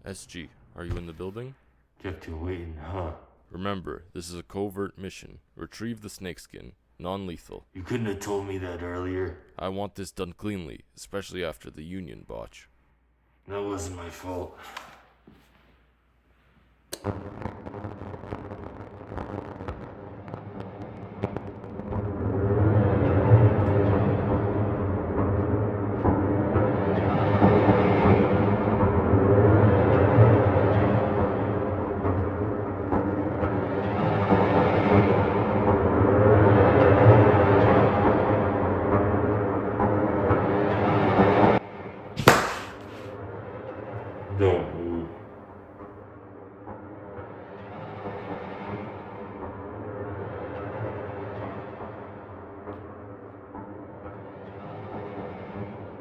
SG, are you in the building? Kept you waiting, huh? Remember, this is a covert mission. Retrieve the snakeskin. Non-lethal. You couldn't have told me that earlier. I want this done cleanly, especially after the Union botch. That wasn't my fault. Don't move.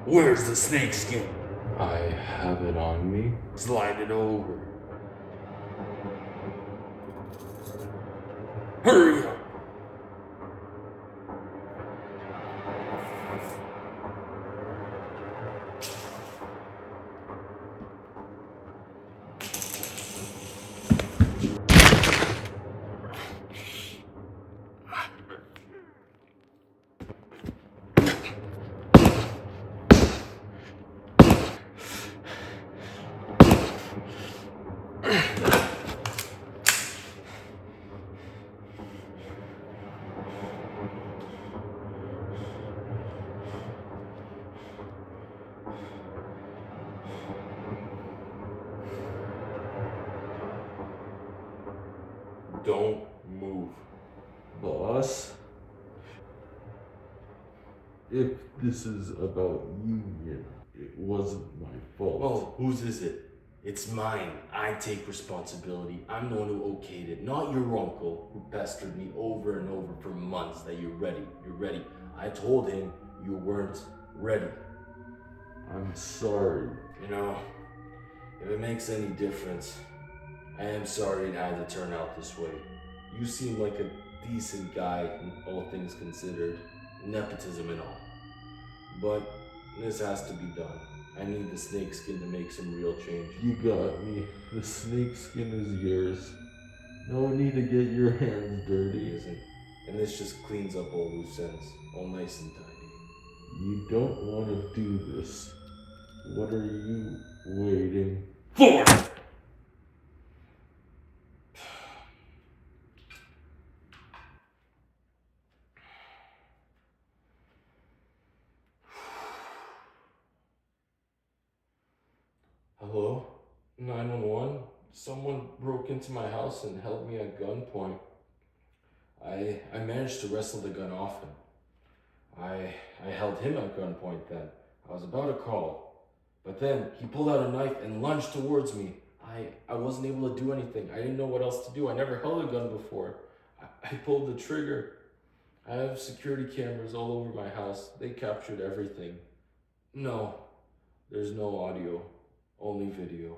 Where's the snakeskin? I have it on me. Slide it over. Hurry up! Don't move. Boss, if this is about Union, it wasn't my fault. Well, whose is it? It's mine. I take responsibility. I'm the one who okayed it, not your uncle who pestered me over and over for months that you're ready. You're ready. I told him you weren't ready. I'm sorry. You know, if it makes any difference, I am sorry it had to turn out this way. You seem like a decent guy, all things considered, nepotism and all. But this has to be done. I need the snakeskin to make some real change. You got me. The snakeskin is yours. No need to get your hands It dirty. isn't. And this just cleans up all loose ends, all nice and tidy. You don't want to do this. What are you waiting For! Hello? 911? Someone broke into my house and held me at gunpoint. I managed to wrestle the gun off him. I held him at gunpoint then. I was about to call. But then he pulled out a knife and lunged towards me. I wasn't able to do anything. I didn't know what else to do. I never held a gun before. I pulled the trigger. I have security cameras all over my house. They captured everything. No, there's no audio, only video.